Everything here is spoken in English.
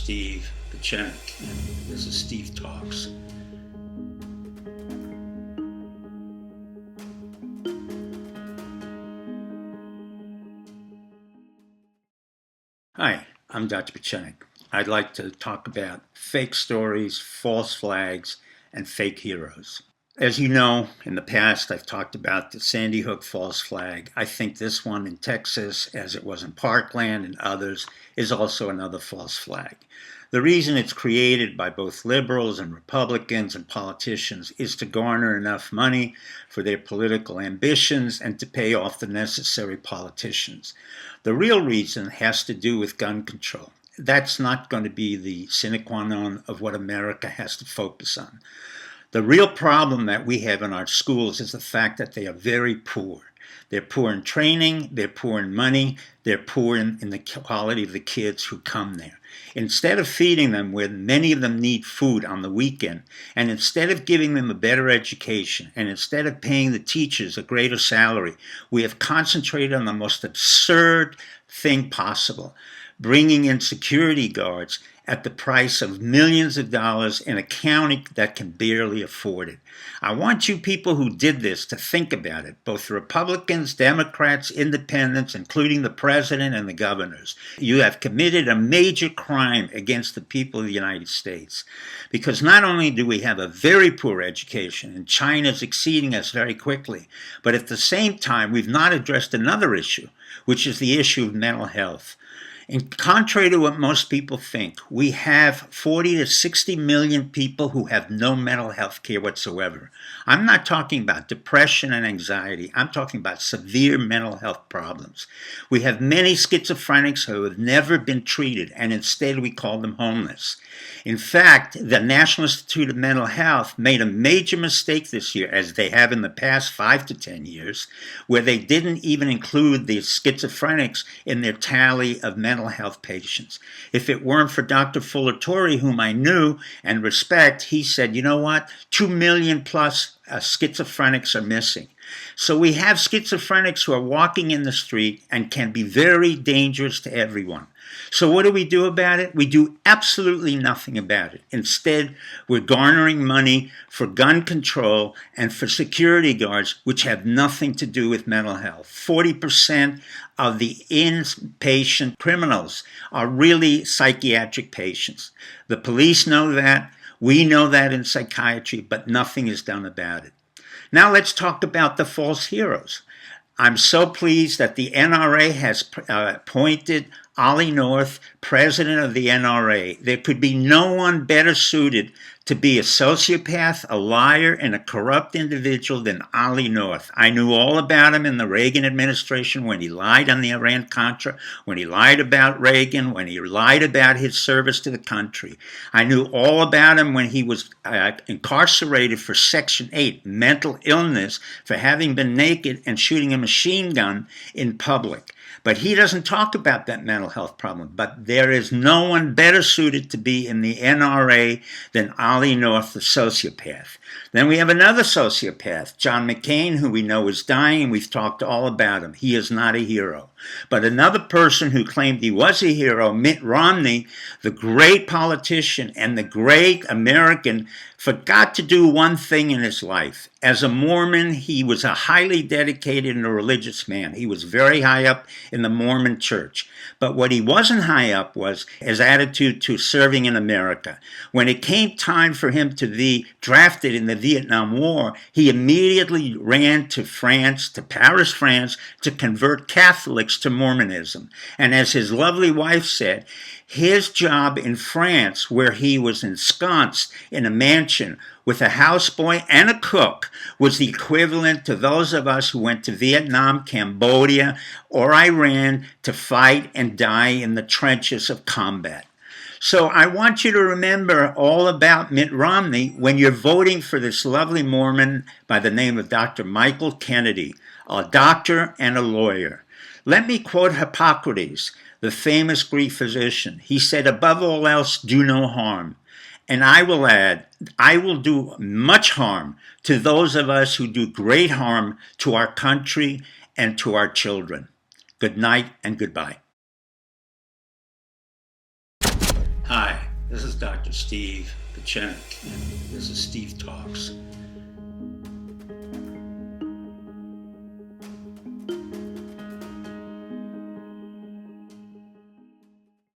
Steve Pechenik, and this is Steve Talks. Hi, I'm Dr. Pechenik. I'd like to talk about fake stories, false flags, and fake heroes. As you know, in the past, I've talked about the Sandy Hook false flag. I think this one in Texas, as it was in Parkland and others, is also another false flag. The reason it's created by both liberals and Republicans and politicians is to garner enough money for their political ambitions and to pay off the necessary politicians. The real reason has to do with gun control. That's not going to be the sine qua non of what America has to focus on. The real problem that we have in our schools is the fact that they are very poor. They're poor in training, they're poor in money, they're poor in the quality of the kids who come there. Instead of feeding them where many of them need food on the weekend, and instead of giving them a better education, and instead of paying the teachers a greater salary, we have concentrated on the most absurd thing possible, bringing in security guards at the price of millions of dollars in a county that can barely afford it. I want you people who did this to think about it, both Republicans, Democrats, independents, including the president and the governors. You have committed a major crime against the people of the United States. Because not only do we have a very poor education, and China's exceeding us very quickly, but at the same time, we've not addressed another issue, which is the issue of mental health. And contrary to what most people think, we have 40 to 60 million people who have no mental health care whatsoever. I'm not talking about depression and anxiety. I'm talking about severe mental health problems. We have many schizophrenics who have never been treated, and instead we call them homeless. In fact, the National Institute of Mental Health made a major mistake this year, as they have in the past 5 to 10 years, where they didn't even include the schizophrenics in their tally of mental health patients. If it weren't for Dr. Fullatori, whom I knew and respect, he said, you know what, 2 million plus schizophrenics are missing. So we have schizophrenics who are walking in the street and can be very dangerous to everyone. So what do we do about it? We do absolutely nothing about it. Instead, we're garnering money for gun control and for security guards, which have nothing to do with mental health. 40% of the inpatient criminals are really psychiatric patients. The police know that. We know that in psychiatry, but nothing is done about it. Now let's talk about the false heroes. I'm so pleased that the NRA has appointed Ollie North, president of the NRA. There could be no one better suited to be a sociopath, a liar, and a corrupt individual than Ollie North. I knew all about him in the Reagan administration when he lied on the Iran-Contra, when he lied about Reagan, when he lied about his service to the country. I knew all about him when he was incarcerated for Section 8, mental illness, for having been naked and shooting a machine gun in public. But he doesn't talk about that mental health problem. But there is no one better suited to be in the NRA than Ollie North, the sociopath. Then we have another sociopath, John McCain, who we know is dying, and we've talked all about him. He is not a hero. But another person who claimed he was a hero, Mitt Romney, the great politician and the great American, forgot to do one thing in his life. As a Mormon, he was a highly dedicated and a religious man. He was very high up in the Mormon church. But what he wasn't high up was his attitude to serving in America. When it came time for him to be drafted in the Vietnam War, he immediately ran to France, to Paris, France, to convert Catholics to Mormonism. And as his lovely wife said, his job in France, where he was ensconced in a mansion with a houseboy and a cook, was the equivalent to those of us who went to Vietnam, Cambodia, or Iran to fight and die in the trenches of combat. So I want you to remember all about Mitt Romney when you're voting for this lovely Mormon by the name of Dr. Michael Kennedy, a doctor and a lawyer. Let me quote Hippocrates, the famous Greek physician. He said, above all else, do no harm. And I will add, I will do much harm to those of us who do great harm to our country and to our children. Good night and goodbye. Hi, this is Dr. Steve Pachenik, and this is Steve Talks.